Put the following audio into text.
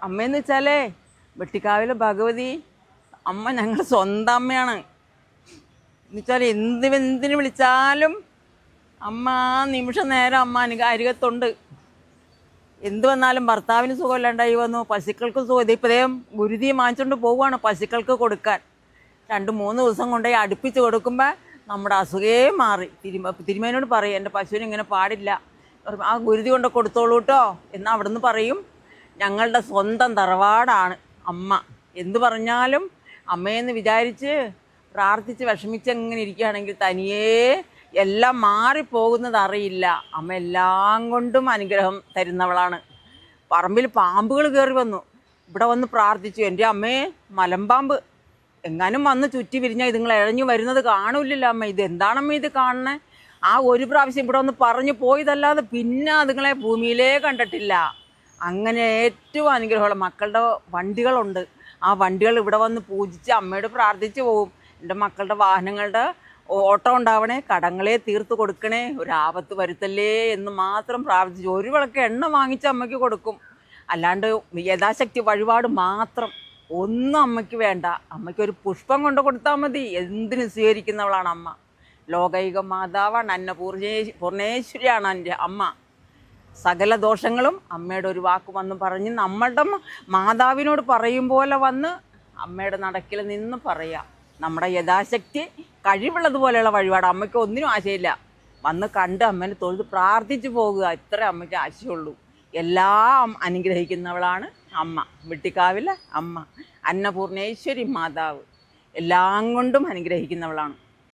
അമ്മയെന്ന് വെച്ചാലേ വെട്ടിക്കാവിലെ ഭഗവതി അമ്മ ഞങ്ങളുടെ സ്വന്തം അമ്മയാണ്. എന്നുവെച്ചാൽ എന്തിന് വിളിച്ചാലും അമ്മ ആ നിമിഷം നേരം അമ്മ അരികത്തുണ്ട്. എന്ത് വന്നാലും ഭർത്താവിന് സുഖമില്ലാണ്ടായി വന്നു, പശുക്കൾക്ക് സുഖം. ഇതിപ്പോൾ ഗുരുതി വാങ്ങിച്ചുകൊണ്ട് പോവുകയാണ് പശുക്കൾക്ക് കൊടുക്കാൻ. 2-3 ദിവസം കൊണ്ടുപോയി അടുപ്പിച്ച് കൊടുക്കുമ്പോൾ നമ്മുടെ അസുഖേ മാറി. തിരുമേനോട് പറയും എൻ്റെ പശുവിന് ഇങ്ങനെ പാടില്ല, ആ ഗുരുതി കൊണ്ട് കൊടുത്തോളൂ കേട്ടോ എന്നാൽ അവിടെ നിന്ന് പറയും ഞങ്ങളുടെ സ്വന്തം തറവാടാണ് അമ്മ. എന്ത് പറഞ്ഞാലും അമ്മയെന്ന് വിചാരിച്ച് പ്രാർത്ഥിച്ച് വിഷമിച്ചെങ്ങനെ ഇരിക്കുകയാണെങ്കിൽ തനിയേ എല്ലാം മാറിപ്പോകുന്നത് അറിയില്ല. അമ്മ എല്ലാം കൊണ്ടും അനുഗ്രഹം തരുന്നവളാണ്. പറമ്പിൽ പാമ്പുകൾ കയറി വന്നു, ഇവിടെ വന്ന് പ്രാർത്ഥിച്ചു, എൻ്റെ അമ്മേ മലമ്പാമ്പ് എങ്ങാനും വന്ന് ചുറ്റി വിരിഞ്ഞാൽ ഇതുങ്ങൾ ഇഴഞ്ഞു വരുന്നത് കാണൂല്ലല്ലോ അമ്മ, ഇത് എന്താണമ്മ ഇത് കാണണേ. ആ ഒരു പ്രാവശ്യം ഇവിടെ ഒന്ന് പറഞ്ഞു പോയതല്ലാതെ പിന്നെ അതുങ്ങളെ ഭൂമിയിലേ കണ്ടിട്ടില്ല. അങ്ങനെ ഏറ്റവും അനുഗ്രഹമുള്ള മക്കളുടെ വണ്ടികളുണ്ട്. ആ വണ്ടികൾ ഇവിടെ വന്ന് പൂജിച്ച് അമ്മയോട് പ്രാർത്ഥിച്ച് പോകും. എൻ്റെ മക്കളുടെ വാഹനങ്ങളുടെ ഓട്ടം ഉണ്ടാവണേ, കടങ്ങളെ തീർത്ത് കൊടുക്കണേ, ഒരാപത്ത് വരുത്തല്ലേ എന്ന് മാത്രം പ്രാർത്ഥിച്ചു. ഒരു വിളക്ക് എണ്ണ വാങ്ങിച്ച് അമ്മയ്ക്ക് കൊടുക്കും. അല്ലാണ്ട് യഥാശക്തി വഴിപാട് മാത്രം, ഒന്നും അമ്മയ്ക്ക് വേണ്ട. അമ്മയ്ക്കൊരു പുഷ്പം കൊണ്ട് കൊടുത്താൽ മതി, എന്തിനും സ്വീകരിക്കുന്നവളാണ് അമ്മ. ലോകൈക മാതാവാണ്, പൂർണേശ്വരിയാണ് എൻ്റെ അമ്മ. സകല ദോഷങ്ങളും അമ്മയുടെ ഒരു വാക്ക് വന്ന് പറഞ്ഞ് നമ്മളുടെ മാതാവിനോട് പറയും പോലെ വന്ന് അമ്മയുടെ നടക്കിൽ നിന്ന് പറയാം. നമ്മുടെ യഥാശക്തി കഴിവുള്ളതുപോലെയുള്ള വഴിപാട്. അമ്മയ്ക്ക് ഒന്നിനും ആശയില്ല, വന്ന് കണ്ട് അമ്മേനെ തൊഴുത് പ്രാർത്ഥിച്ചു പോകുക, ഇത്ര അമ്മയ്ക്ക് ആശയമുള്ളൂ. എല്ലാം അനുഗ്രഹിക്കുന്നവളാണ് അമ്മ. വെട്ടിക്കാവിലെ അമ്മ അന്നപൂർണേശ്വരി മാതാവ് എല്ലാം കൊണ്ടും അനുഗ്രഹിക്കുന്നവളാണ്.